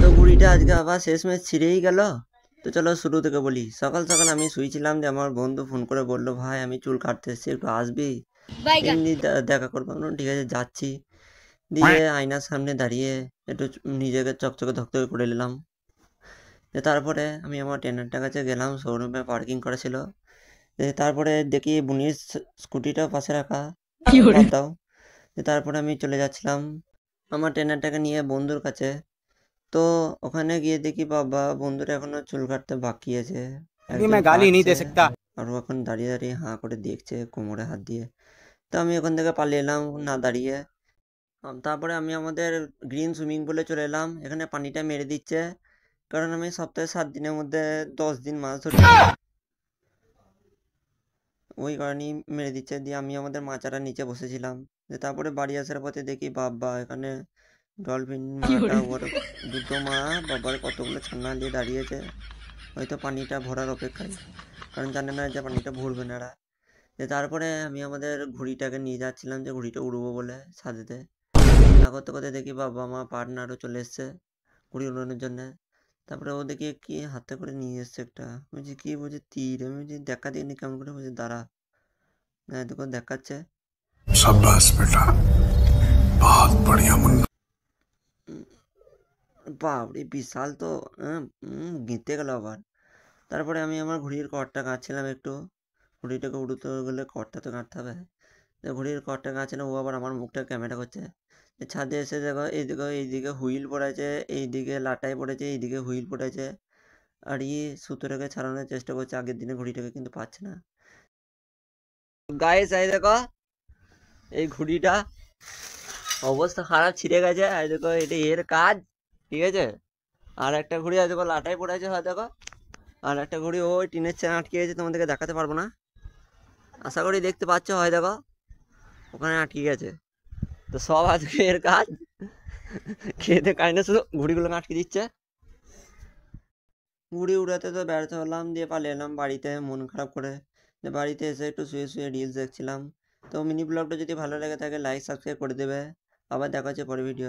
তো ঘুড়িটা আজকে আবার শেষমেশ ছিঁড়েই গেল। তো চলো শুরু থেকে বলি। সকাল সকাল আমি শুয়েছিলাম, যে আমার বন্ধু ফোন করে বললো, ভাই আমি চুল কাটতে এসেছি, একটু আসবি? এমনি দেখা করবো। আমি বললাম, ঠিক আছে যাচ্ছি। দিয়ে আয়নার সামনে দাঁড়িয়ে একটু নিজেকে চকচকে ধকধকে করে নিলাম। তারপরে আমি আমার ট্রেনারটার কাছে গেলাম, শোরুমে পার্কিং করা ছিল। তারপরে দেখি বুনির স্কুটিটা পাশে রাখা, বাদ দাও। তারপরে আমি চলে যাচ্ছিলাম আমার ট্রেনারটাকে নিয়ে বন্ধুর কাছে। তো ওখানে গিয়ে দেখি বাবা, বন্ধুরা এখনো চুল কাটতে বাকি আছে। একজন কাটছে আর ও এখন দাঁড়িয়ে দাঁড়িয়ে হাঁ করে দেখছে কোমরে হাত দিয়ে। তো আমি ওখান থেকে পালিয়ে এলাম না দাঁড়িয়ে। তারপরে আমি আমাদের গ্রিন সুইমিং পুলে চলে এলাম। এখানে পানিটা মেরে দিচ্ছে, কারণ আমি সপ্তাহে 7 দিনের মধ্যে 10 দিন মাছ ধরি, ওই কারণেই মেরে দিচ্ছে। দিয়ে আমি আমাদের মাচারা নিচে বসেছিলাম। তারপরে বাড়ি আসার পথে দেখি বাবা এখানে ডলফিন মাটা ওর দুটো মা বাবার কতগুলো ছানা দিয়ে দাঁড়িয়েছে, হয়তো পানিটা ভরার অপেক্ষায়, কারণ জানে না যে পানিটা ভরবে না এরা। তারপরে আমি আমাদের ঘুড়িটাকে নিয়ে যাচ্ছিলাম, যে ঘুড়িটা উড়বো বলে ছাদেতে। তা করতে করতে দেখি বাবা মা পার্টনারও চলে এসছে ঘুড়ি উড়ানোর জন্য। তারপরে ও দেখি কি হাতে করে নিয়ে এসছে একটা, বলছি কি, বলছি তীর। আমি বলছি দেখা দিইনি কেমন করে, বলছি দাঁড়া, না দেখো দেখাচ্ছে। शाबाश बेटा, बहुत बढ़िया मुन्ना। বাপরে বিশাল তো, গেঁতে গেল আবার। তারপরে আমি আমার ঘুড়ির কর্ডটা কাটছিলাম একটু। ঘুড়িটাকে উড়তে গেলে কর্ডটা তো কাটতে হবে। ঘুড়ির কর্ডটা কাটছে না, ও আবার আমার মুখটা ক্যামেরা করছে। ছাদে এসে দেখো এইদিকে, এইদিকে হুইল পড়েছে, এইদিকে লাটাই পড়েছে, এইদিকে হুইল পড়েছে। আর সুতোটাকে ছাড়ানোর চেষ্টা করছে আগের দিনে ঘুড়িটাকে, কিন্তু পাচ্ছে না। গায়ে চাই দেখো এই ঘুড়িটা অবস্থা খারাপ, ছিঁড়ে গেছে। আর দেখো এটা এর কাজ, ঠিক আছে। আর একটা ঘুড়ি আছে দেখো লাটাই পড়েছে, হয় দেখো। আর একটা ঘুড়ি ওই টিনের চেন আটকে গেছে, তোমাদেরকে দেখাতে পারবো না, আশা করি দেখতে পাচ্ছ, হয় দেখো ওখানে আটকে গেছে। তো সব আজকে এর কাজ, খেতে কাইনে শুধু ঘুড়িগুলোকে আটকে দিচ্ছে। ঘুড়ি উড়াতে তো ব্যর্থ হলাম, দিয়ে পালিয়ে এলাম বাড়িতে মন খারাপ করে। বাড়িতে এসে একটু শুয়ে শুয়ে রিলস দেখছিলাম। তো মিনি ব্লগটা যদি ভালো লেগে থাকে লাইক সাবস্ক্রাইব করে দেবে। আবার দেখা হচ্ছে পরে ভিডিও।